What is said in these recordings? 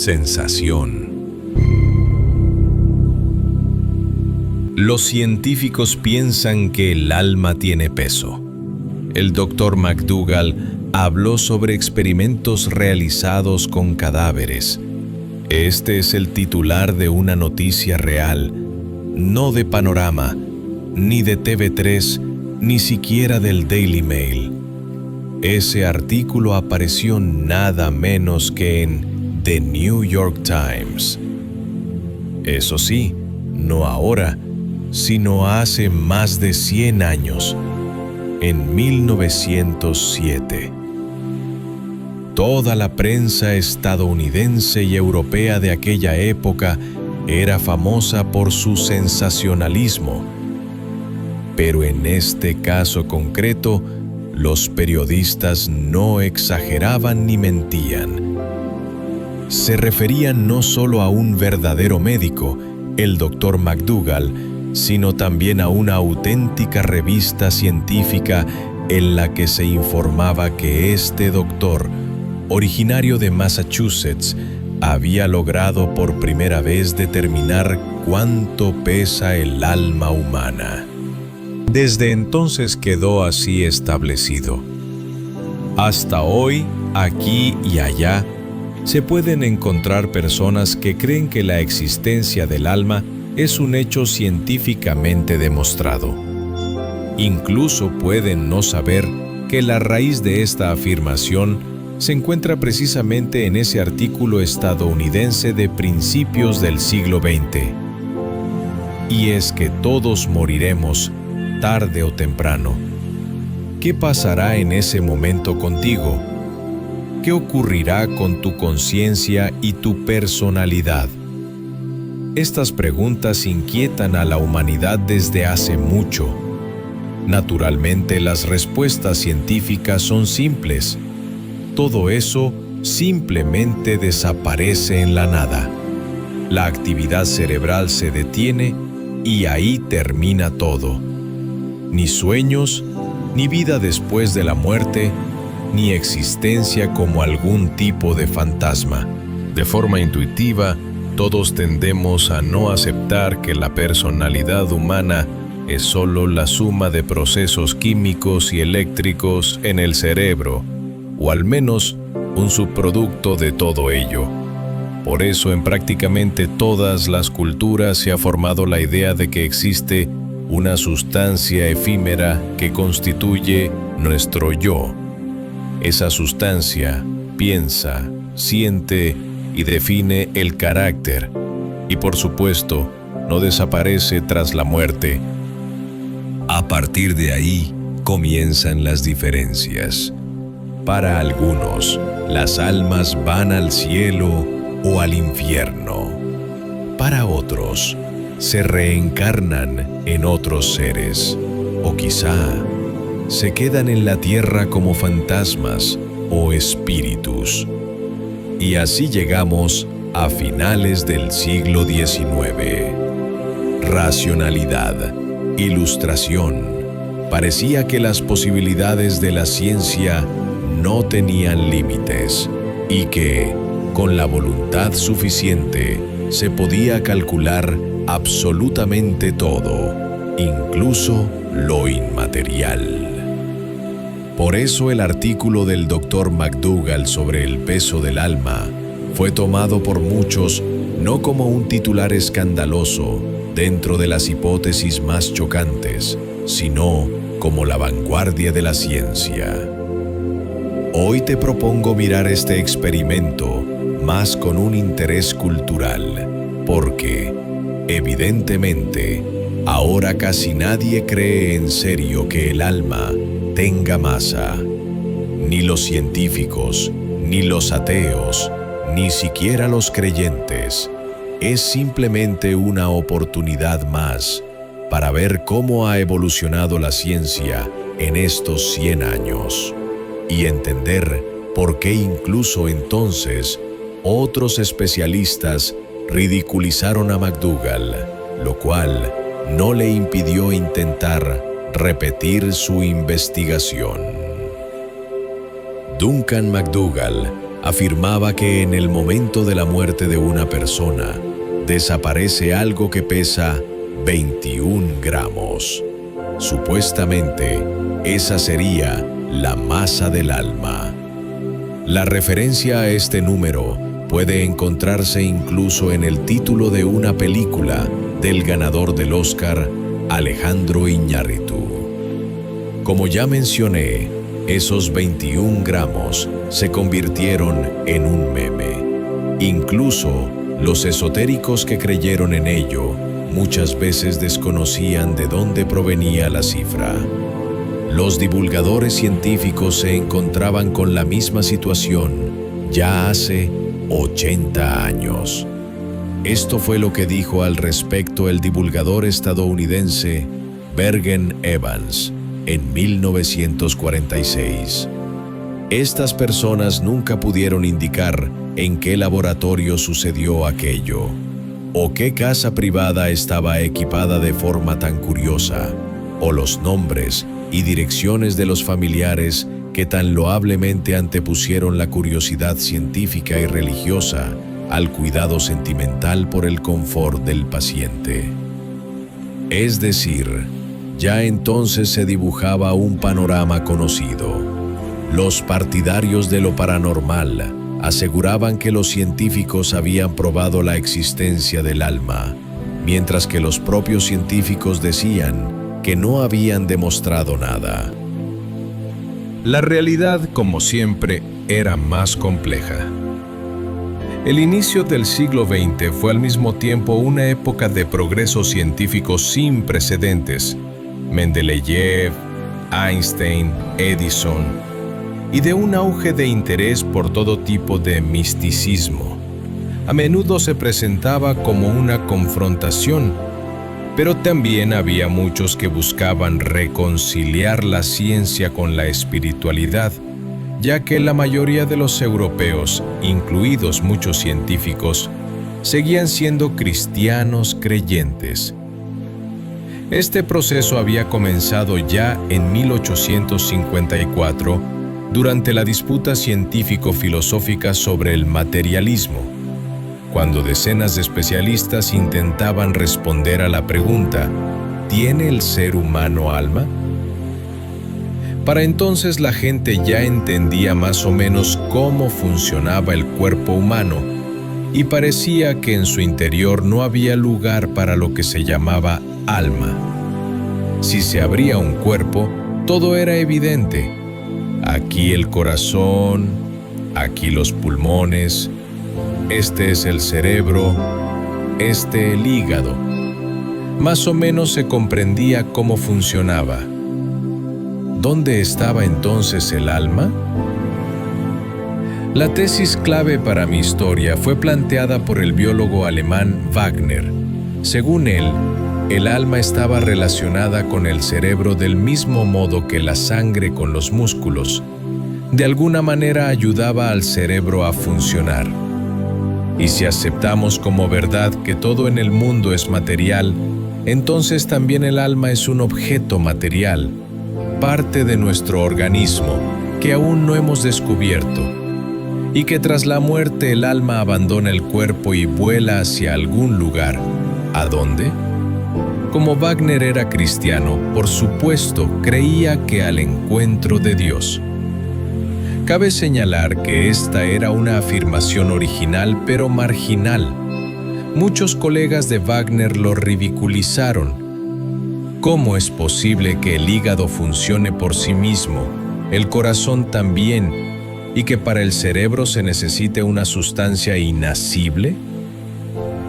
Sensación. Los científicos piensan que el alma tiene peso. El Dr. McDougall habló sobre experimentos realizados con cadáveres. Este es el titular de una noticia real, no de Panorama, ni de TV3, ni siquiera del Daily Mail. Ese artículo apareció nada menos que en The New York Times. Eso sí, no ahora, sino hace más de 100 años, en 1907. Toda la prensa estadounidense y europea de aquella época era famosa por su sensacionalismo. Pero en este caso concreto, los periodistas no exageraban ni mentían. Se referían no solo a un verdadero médico, el Dr. McDougall, sino también a una auténtica revista científica en la que se informaba que este doctor, originario de Massachusetts, había logrado por primera vez determinar cuánto pesa el alma humana. Desde entonces quedó así establecido. Hasta hoy, aquí y allá, se pueden encontrar personas que creen que la existencia del alma es un hecho científicamente demostrado. Incluso pueden no saber que la raíz de esta afirmación se encuentra precisamente en ese artículo estadounidense de principios del siglo XX. Y es que todos moriremos, tarde o temprano. ¿Qué pasará en ese momento contigo? ¿Qué ocurrirá con tu conciencia y tu personalidad? Estas preguntas inquietan a la humanidad desde hace mucho. Naturalmente, las respuestas científicas son simples. Todo eso simplemente desaparece en la nada. La actividad cerebral se detiene y ahí termina todo. Ni sueños, ni vida después de la muerte, ni existencia como algún tipo de fantasma. De forma intuitiva, todos tendemos a no aceptar que la personalidad humana es solo la suma de procesos químicos y eléctricos en el cerebro, o al menos un subproducto de todo ello. Por eso en prácticamente todas las culturas se ha formado la idea de que existe una sustancia efímera que constituye nuestro yo. Esa sustancia piensa, siente y define el carácter, y por supuesto, no desaparece tras la muerte. A partir de ahí, comienzan las diferencias. Para algunos, las almas van al cielo o al infierno. Para otros, se reencarnan en otros seres, o quizá se quedan en la tierra como fantasmas o espíritus. Y así llegamos a finales del siglo XIX. Racionalidad, ilustración. Parecía que las posibilidades de la ciencia no tenían límites y que, con la voluntad suficiente, se podía calcular absolutamente todo, incluso lo inmaterial. Por eso el artículo del Dr. McDougall sobre el peso del alma fue tomado por muchos no como un titular escandaloso dentro de las hipótesis más chocantes, sino como la vanguardia de la ciencia. Hoy te propongo mirar este experimento más con un interés cultural, porque, evidentemente, ahora casi nadie cree en serio que el alma tenga masa. Ni los científicos, ni los ateos, ni siquiera los creyentes. Es simplemente una oportunidad más para ver cómo ha evolucionado la ciencia en estos 100 años y entender por qué incluso entonces otros especialistas ridiculizaron a McDougall, lo cual no le impidió intentar repetir su investigación. Duncan McDougall afirmaba que en el momento de la muerte de una persona, desaparece algo que pesa 21 gramos. Supuestamente, esa sería la masa del alma. La referencia a este número puede encontrarse incluso en el título de una película del ganador del Oscar, Alejandro Iñárritu. Como ya mencioné, esos 21 gramos se convirtieron en un meme. Incluso los esotéricos que creyeron en ello muchas veces desconocían de dónde provenía la cifra. Los divulgadores científicos se encontraban con la misma situación ya hace 80 años. Esto fue lo que dijo al respecto el divulgador estadounidense Bergen Evans en 1946. Estas personas nunca pudieron indicar en qué laboratorio sucedió aquello, o qué casa privada estaba equipada de forma tan curiosa, o los nombres y direcciones de los familiares que tan loablemente antepusieron la curiosidad científica y religiosa al cuidado sentimental por el confort del paciente. Es decir, ya entonces se dibujaba un panorama conocido. Los partidarios de lo paranormal aseguraban que los científicos habían probado la existencia del alma, mientras que los propios científicos decían que no habían demostrado nada. La realidad, como siempre, era más compleja. El inicio del siglo XX fue al mismo tiempo una época de progreso científico sin precedentes. Mendeleev, Einstein, Edison, y de un auge de interés por todo tipo de misticismo. A menudo se presentaba como una confrontación, pero también había muchos que buscaban reconciliar la ciencia con la espiritualidad, ya que la mayoría de los europeos, incluidos muchos científicos, seguían siendo cristianos creyentes. Este proceso había comenzado ya en 1854, durante la disputa científico-filosófica sobre el materialismo, cuando decenas de especialistas intentaban responder a la pregunta: ¿tiene el ser humano alma? Para entonces la gente ya entendía más o menos cómo funcionaba el cuerpo humano y parecía que en su interior no había lugar para lo que se llamaba alma. Si se abría un cuerpo, todo era evidente. Aquí el corazón, aquí los pulmones, este es el cerebro, este el hígado. Más o menos se comprendía cómo funcionaba. ¿Dónde estaba entonces el alma? La tesis clave para mi historia fue planteada por el biólogo alemán Wagner. Según él, el alma estaba relacionada con el cerebro del mismo modo que la sangre con los músculos. De alguna manera ayudaba al cerebro a funcionar. Y si aceptamos como verdad que todo en el mundo es material, entonces también el alma es un objeto material, parte de nuestro organismo que aún no hemos descubierto, y que tras la muerte el alma abandona el cuerpo y vuela hacia algún lugar. ¿A dónde? Como Wagner era cristiano, por supuesto, creía que al encuentro de Dios. Cabe señalar que esta era una afirmación original pero marginal. Muchos colegas de Wagner lo ridiculizaron. ¿Cómo es posible que el hígado funcione por sí mismo, el corazón también, y que para el cerebro se necesite una sustancia inacible?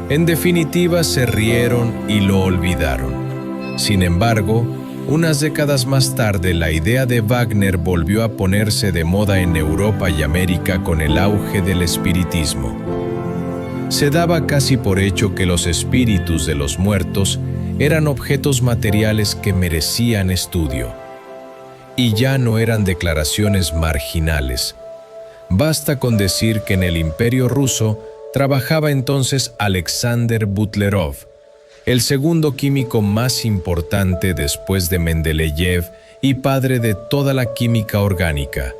En definitiva, se rieron y lo olvidaron. Sin embargo, unas décadas más tarde, la idea de Wagner volvió a ponerse de moda en Europa y América con el auge del espiritismo. Se daba casi por hecho que los espíritus de los muertos eran objetos materiales que merecían estudio. Y ya no eran declaraciones marginales. Basta con decir que en el Imperio Ruso trabajaba entonces Alexander Butlerov, el segundo químico más importante después de Mendeleev y padre de toda la química orgánica.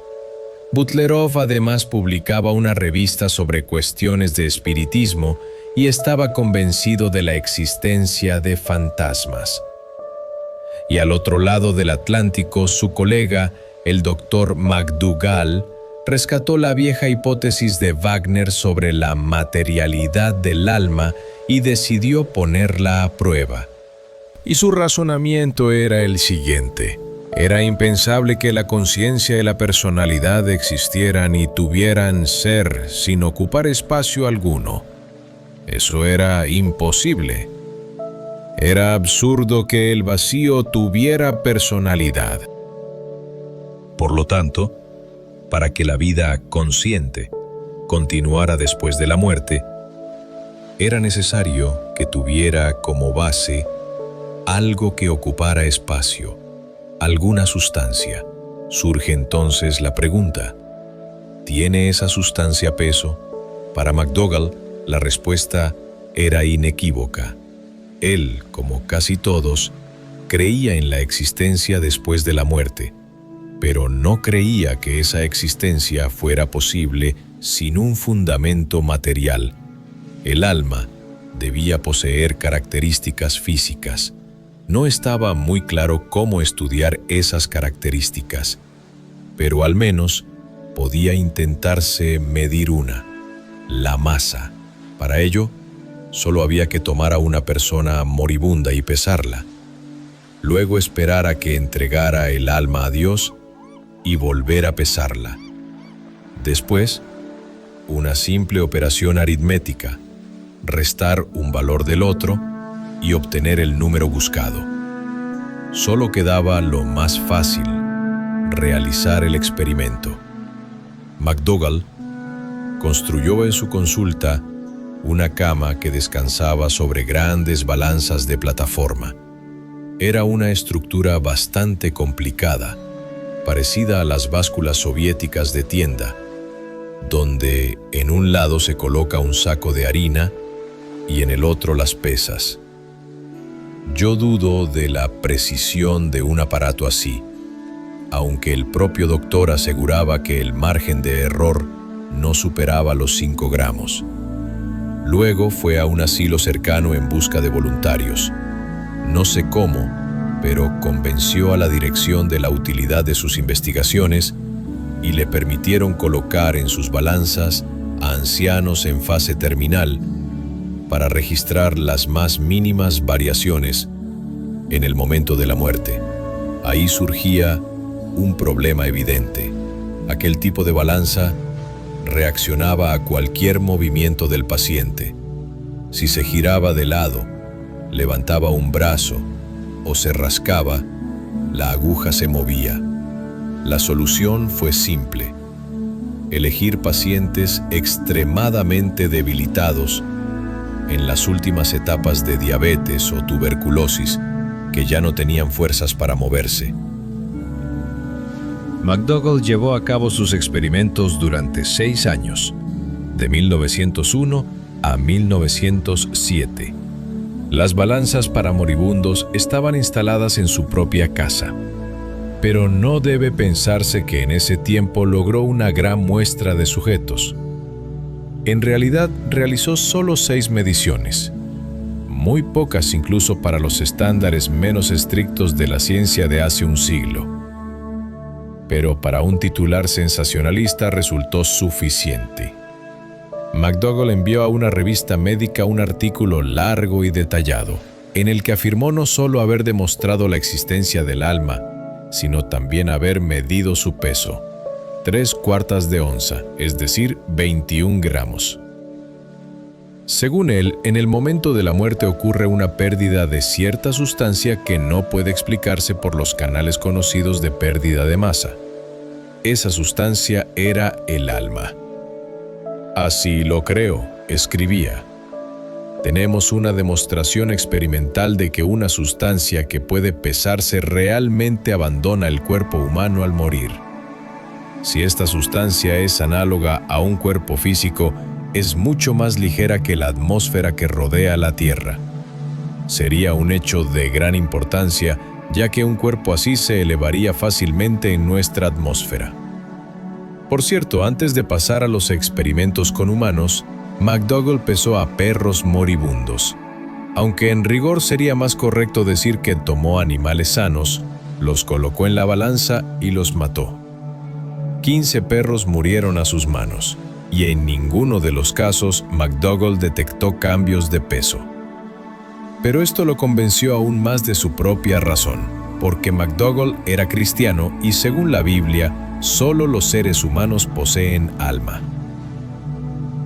Butlerov además publicaba una revista sobre cuestiones de espiritismo y estaba convencido de la existencia de fantasmas. Y al otro lado del Atlántico, su colega, el doctor McDougall, rescató la vieja hipótesis de Wagner sobre la materialidad del alma y decidió ponerla a prueba. Y su razonamiento era el siguiente: era impensable que la conciencia y la personalidad existieran y tuvieran ser sin ocupar espacio alguno. Eso era imposible. Era absurdo que el vacío tuviera personalidad. Por lo tanto, para que la vida consciente continuara después de la muerte, era necesario que tuviera como base algo que ocupara espacio, alguna sustancia. Surge entonces la pregunta: ¿tiene esa sustancia peso? Para McDougall, la respuesta era inequívoca. Él, como casi todos, creía en la existencia después de la muerte, pero no creía que esa existencia fuera posible sin un fundamento material. El alma debía poseer características físicas. No estaba muy claro cómo estudiar esas características, pero al menos podía intentarse medir una: la masa. Para ello, solo había que tomar a una persona moribunda y pesarla, luego esperar a que entregara el alma a Dios y volver a pesarla. Después, una simple operación aritmética, restar un valor del otro y obtener el número buscado. Solo quedaba lo más fácil: realizar el experimento. McDougall construyó en su consulta una cama que descansaba sobre grandes balanzas de plataforma. Era una estructura bastante complicada, parecida a las básculas soviéticas de tienda, donde en un lado se coloca un saco de harina y en el otro las pesas. Yo dudo de la precisión de un aparato así, aunque el propio doctor aseguraba que el margen de error no superaba los 5 gramos. Luego fue a un asilo cercano en busca de voluntarios. No sé cómo, pero convenció a la dirección de la utilidad de sus investigaciones y le permitieron colocar en sus balanzas a ancianos en fase terminal para registrar las más mínimas variaciones en el momento de la muerte. Ahí surgía un problema evidente. Aquel tipo de balanza reaccionaba a cualquier movimiento del paciente. Si se giraba de lado, levantaba un brazo o se rascaba, la aguja se movía. La solución fue simple: elegir pacientes extremadamente debilitados en las últimas etapas de diabetes o tuberculosis, que ya no tenían fuerzas para moverse. McDougall llevó a cabo sus experimentos durante 6 años, de 1901 a 1907. Las balanzas para moribundos estaban instaladas en su propia casa, pero no debe pensarse que en ese tiempo logró una gran muestra de sujetos. En realidad, realizó solo 6 mediciones, muy pocas incluso para los estándares menos estrictos de la ciencia de hace un siglo. Pero para un titular sensacionalista resultó suficiente. McDougall envió a una revista médica un artículo largo y detallado, en el que afirmó no solo haber demostrado la existencia del alma, sino también haber medido su peso: 3/4 de onza, es decir, 21 gramos. Según él, en el momento de la muerte ocurre una pérdida de cierta sustancia que no puede explicarse por los canales conocidos de pérdida de masa. Esa sustancia era el alma. Así lo creo, escribía. Tenemos una demostración experimental de que una sustancia que puede pesarse realmente abandona el cuerpo humano al morir. Si esta sustancia es análoga a un cuerpo físico, es mucho más ligera que la atmósfera que rodea la Tierra. Sería un hecho de gran importancia, ya que un cuerpo así se elevaría fácilmente en nuestra atmósfera. Por cierto, antes de pasar a los experimentos con humanos, McDougall pesó a perros moribundos. Aunque en rigor sería más correcto decir que tomó animales sanos, los colocó en la balanza y los mató. 15 perros murieron a sus manos, y en ninguno de los casos McDougall detectó cambios de peso. Pero esto lo convenció aún más de su propia razón, porque McDougall era cristiano y según la Biblia, solo los seres humanos poseen alma.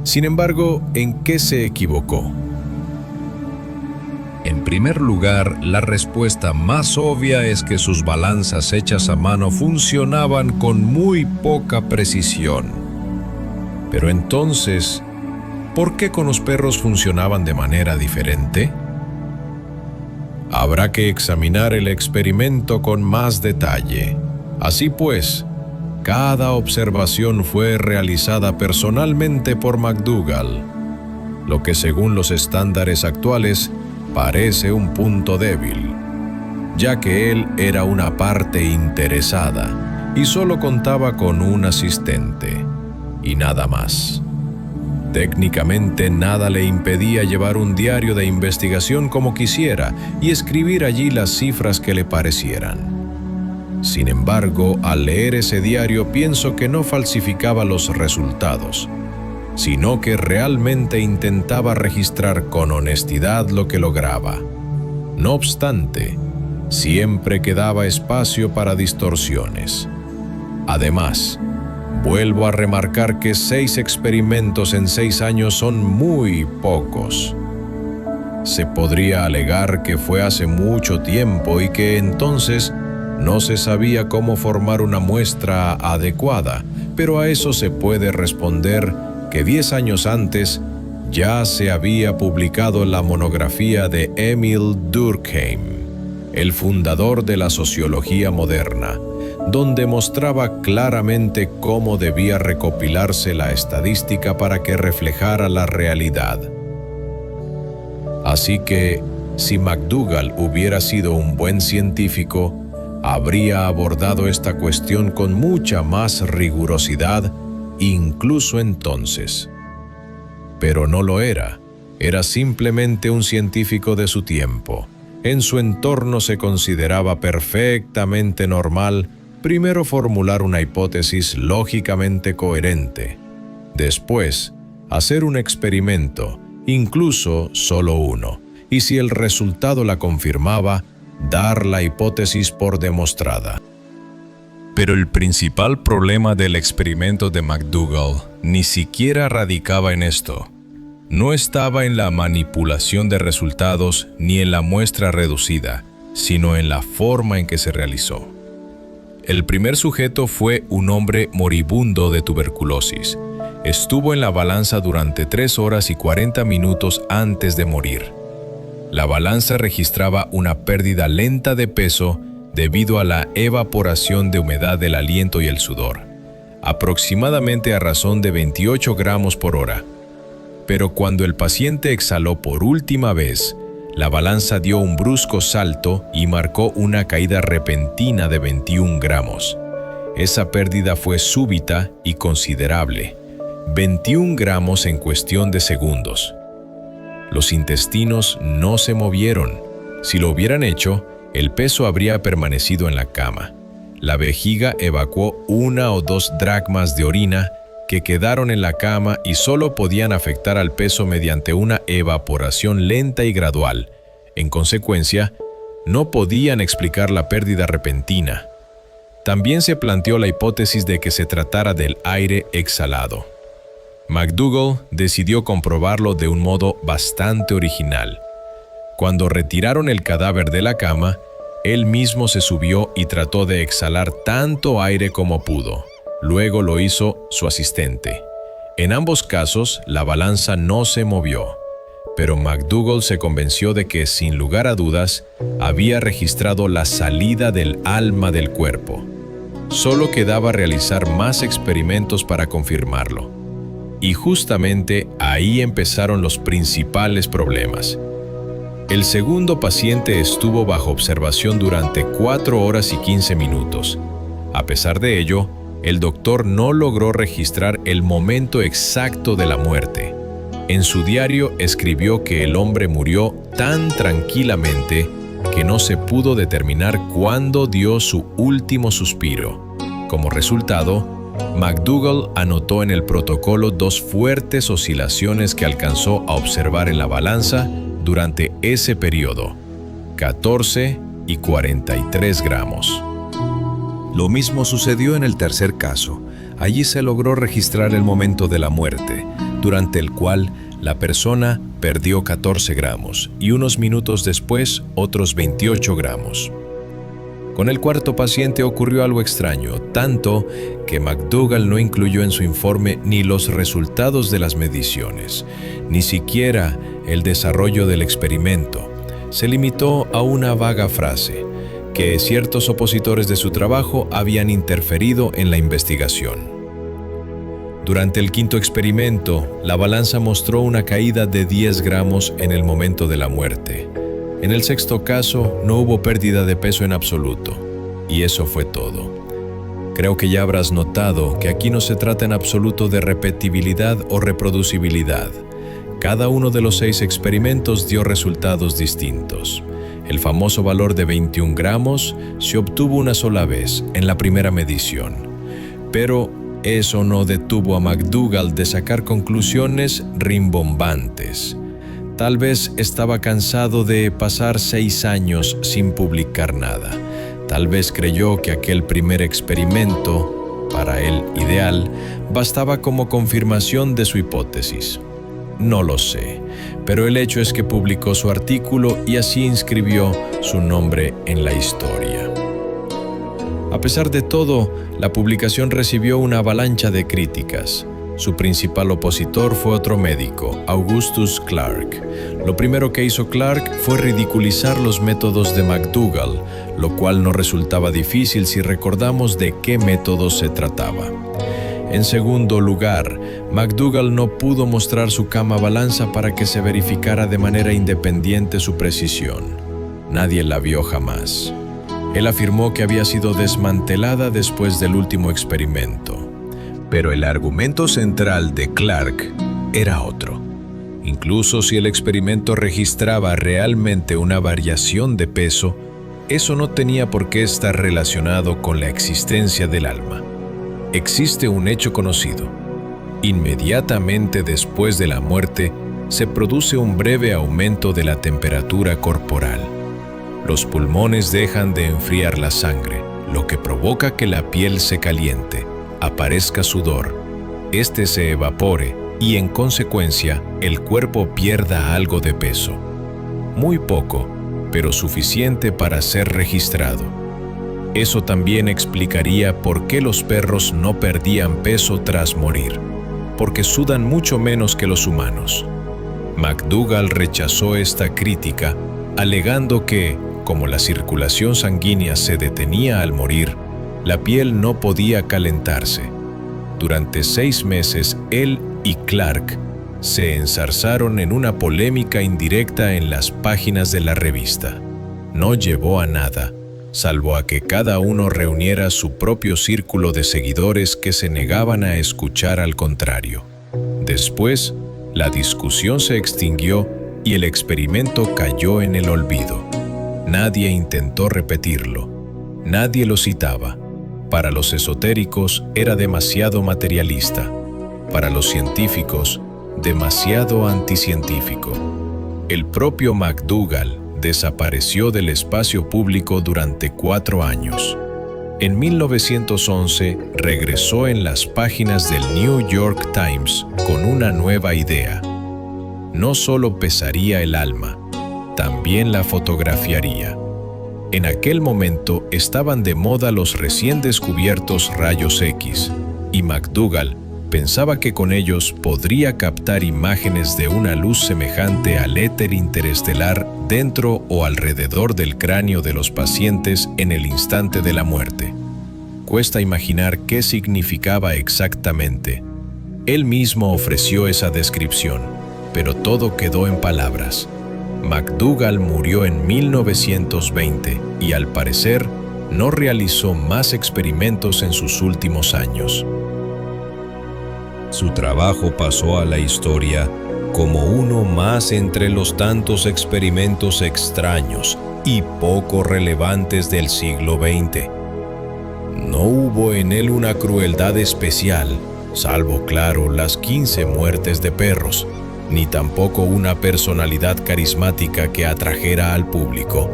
Sin embargo, ¿en qué se equivocó? En primer lugar, la respuesta más obvia es que sus balanzas hechas a mano funcionaban con muy poca precisión. Pero entonces, ¿por qué con los perros funcionaban de manera diferente? Habrá que examinar el experimento con más detalle. Así pues, cada observación fue realizada personalmente por McDougall, lo que según los estándares actuales parece un punto débil, ya que él era una parte interesada y solo contaba con un asistente, y nada más. Técnicamente nada le impedía llevar un diario de investigación como quisiera y escribir allí las cifras que le parecieran. Sin embargo, al leer ese diario pienso que no falsificaba los resultados, sino que realmente intentaba registrar con honestidad lo que lograba. No obstante, siempre quedaba espacio para distorsiones. Además, vuelvo a remarcar que 6 experimentos en 6 años son muy pocos. Se podría alegar que fue hace mucho tiempo y que entonces no se sabía cómo formar una muestra adecuada, pero a eso se puede responder que 10 años antes ya se había publicado la monografía de Emil Durkheim, el fundador de la sociología moderna, donde mostraba claramente cómo debía recopilarse la estadística para que reflejara la realidad. Así que, si McDougall hubiera sido un buen científico, habría abordado esta cuestión con mucha más rigurosidad, incluso entonces. Pero no lo era simplemente un científico de su tiempo. En su entorno se consideraba perfectamente normal primero formular una hipótesis lógicamente coherente, después hacer un experimento, incluso solo uno, y si el resultado la confirmaba, dar la hipótesis por demostrada. Pero el principal problema del experimento de McDougall ni siquiera radicaba en esto. No estaba en la manipulación de resultados ni en la muestra reducida, sino en la forma en que se realizó. El primer sujeto fue un hombre moribundo de tuberculosis. Estuvo en la balanza durante 3 horas y 40 minutos antes de morir. La balanza registraba una pérdida lenta de peso debido a la evaporación de humedad del aliento y el sudor, aproximadamente a razón de 28 gramos por hora. Pero cuando el paciente exhaló por última vez, la balanza dio un brusco salto y marcó una caída repentina de 21 gramos. Esa pérdida fue súbita y considerable, 21 gramos en cuestión de segundos. Los intestinos no se movieron. Si lo hubieran hecho, el peso habría permanecido en la cama. La vejiga evacuó 1 o 2 dracmas de orina que quedaron en la cama y solo podían afectar al peso mediante una evaporación lenta y gradual. En consecuencia, no podían explicar la pérdida repentina. También se planteó la hipótesis de que se tratara del aire exhalado. McDougall decidió comprobarlo de un modo bastante original. Cuando retiraron el cadáver de la cama, él mismo se subió y trató de exhalar tanto aire como pudo. Luego lo hizo su asistente. En ambos casos, la balanza no se movió, pero McDougall se convenció de que, sin lugar a dudas, había registrado la salida del alma del cuerpo. Solo quedaba realizar más experimentos para confirmarlo. Y justamente ahí empezaron los principales problemas. El segundo paciente estuvo bajo observación durante 4 horas y 15 minutos. A pesar de ello, el doctor no logró registrar el momento exacto de la muerte. En su diario escribió que el hombre murió tan tranquilamente que no se pudo determinar cuándo dio su último suspiro. Como resultado, McDougall anotó en el protocolo 2 fuertes oscilaciones que alcanzó a observar en la balanza durante ese periodo, 14 y 43 gramos. Lo mismo sucedió en el tercer caso. Allí se logró registrar el momento de la muerte, durante el cual la persona perdió 14 gramos y unos minutos después otros 28 gramos. Con el cuarto paciente ocurrió algo extraño, tanto que McDougall no incluyó en su informe ni los resultados de las mediciones, ni siquiera el desarrollo del experimento. Se limitó a una vaga frase, que ciertos opositores de su trabajo habían interferido en la investigación. Durante el quinto experimento, la balanza mostró una caída de 10 gramos en el momento de la muerte. En el sexto caso, no hubo pérdida de peso en absoluto. Y eso fue todo. Creo que ya habrás notado que aquí no se trata en absoluto de repetibilidad o reproducibilidad. Cada uno de los 6 experimentos dio resultados distintos. El famoso valor de 21 gramos se obtuvo una sola vez, en la primera medición. Pero eso no detuvo a McDougall de sacar conclusiones rimbombantes. Tal vez estaba cansado de pasar 6 años sin publicar nada. Tal vez creyó que aquel primer experimento, para él ideal, bastaba como confirmación de su hipótesis. No lo sé, pero el hecho es que publicó su artículo y así inscribió su nombre en la historia. A pesar de todo, la publicación recibió una avalancha de críticas. Su principal opositor fue otro médico, Augustus Clarke. Lo primero que hizo Clarke fue ridiculizar los métodos de McDougall, lo cual no resultaba difícil si recordamos de qué métodos se trataba. En segundo lugar, McDougall no pudo mostrar su cama balanza para que se verificara de manera independiente su precisión. Nadie la vio jamás. Él afirmó que había sido desmantelada después del último experimento. Pero el argumento central de Clarke era otro. Incluso si el experimento registraba realmente una variación de peso, eso no tenía por qué estar relacionado con la existencia del alma. Existe un hecho conocido. Inmediatamente después de la muerte, se produce un breve aumento de la temperatura corporal. Los pulmones dejan de enfriar la sangre, lo que provoca que la piel se caliente, aparezca sudor, este se evapore y en consecuencia el cuerpo pierda algo de peso. Muy poco, pero suficiente para ser registrado. Eso también explicaría por qué los perros no perdían peso tras morir, porque sudan mucho menos que los humanos. McDougall rechazó esta crítica, alegando que, como la circulación sanguínea se detenía al morir, la piel no podía calentarse. Durante 6 meses, él y Clarke se enzarzaron en una polémica indirecta en las páginas de la revista. No llevó a nada, salvo a que cada uno reuniera su propio círculo de seguidores que se negaban a escuchar al contrario. Después, la discusión se extinguió y el experimento cayó en el olvido. Nadie intentó repetirlo. Nadie lo citaba. Para los esotéricos era demasiado materialista. Para los científicos, demasiado anticientífico. El propio McDougall desapareció del espacio público durante 4 años. En 1911 regresó en las páginas del New York Times con una nueva idea. No solo pesaría el alma, también la fotografiaría. En aquel momento estaban de moda los recién descubiertos rayos X, y McDougall pensaba que con ellos podría captar imágenes de una luz semejante al éter interestelar dentro o alrededor del cráneo de los pacientes en el instante de la muerte. Cuesta imaginar qué significaba exactamente. Él mismo ofreció esa descripción, pero todo quedó en palabras. McDougall murió en 1920 y, al parecer, no realizó más experimentos en sus últimos años. Su trabajo pasó a la historia como uno más entre los tantos experimentos extraños y poco relevantes del siglo XX. No hubo en él una crueldad especial, salvo, claro, las 15 muertes de perros, ni tampoco una personalidad carismática que atrajera al público.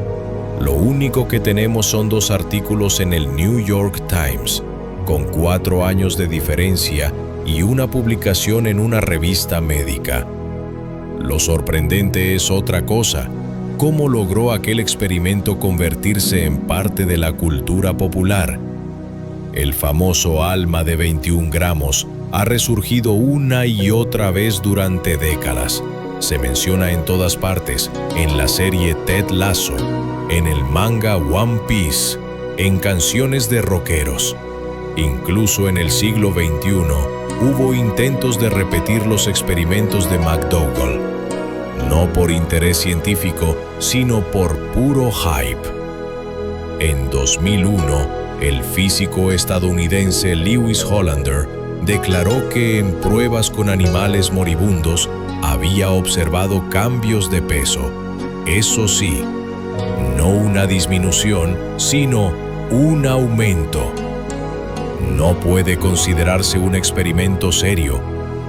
Lo único que tenemos son 2 artículos en el New York Times, con 4 años de diferencia y una publicación en una revista médica. Lo sorprendente es otra cosa: cómo logró aquel experimento convertirse en parte de la cultura popular. El famoso alma de 21 gramos ha resurgido una y otra vez durante décadas. Se menciona en todas partes, en la serie Ted Lasso, en el manga One Piece, en canciones de rockeros. Incluso en el siglo XXI hubo intentos de repetir los experimentos de McDougall, no por interés científico, sino por puro hype. En 2001, el físico estadounidense Lewis Hollander declaró que en pruebas con animales moribundos había observado cambios de peso. Eso sí, no una disminución, sino un aumento. No puede considerarse un experimento serio.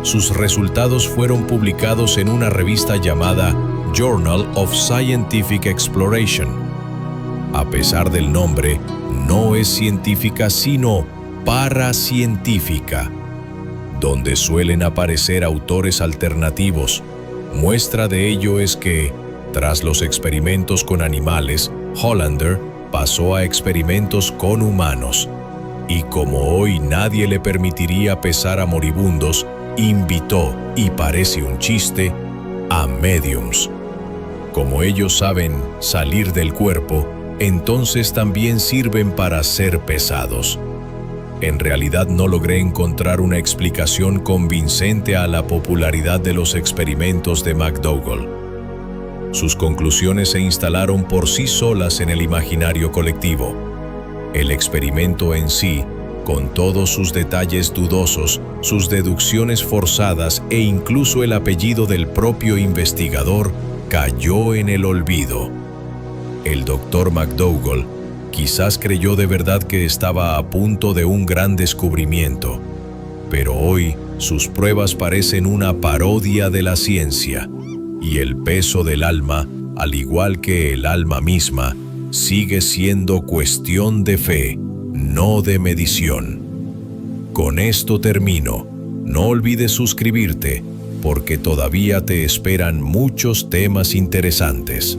Sus resultados fueron publicados en una revista llamada Journal of Scientific Exploration. A pesar del nombre, no es científica sino paracientífica, donde suelen aparecer autores alternativos. Muestra de ello es que, tras los experimentos con animales, Hollander pasó a experimentos con humanos. Y como hoy nadie le permitiría pesar a moribundos, invitó, y parece un chiste, a médiums. Como ellos saben salir del cuerpo, entonces también sirven para ser pesados. En realidad no logré encontrar una explicación convincente a la popularidad de los experimentos de McDougall. Sus conclusiones se instalaron por sí solas en el imaginario colectivo. El experimento en sí, con todos sus detalles dudosos, sus deducciones forzadas e incluso el apellido del propio investigador, cayó en el olvido. El Dr. McDougall quizás creyó de verdad que estaba a punto de un gran descubrimiento, pero hoy sus pruebas parecen una parodia de la ciencia, y el peso del alma, al igual que el alma misma, sigue siendo cuestión de fe, no de medición. Con esto termino. No olvides suscribirte, porque todavía te esperan muchos temas interesantes.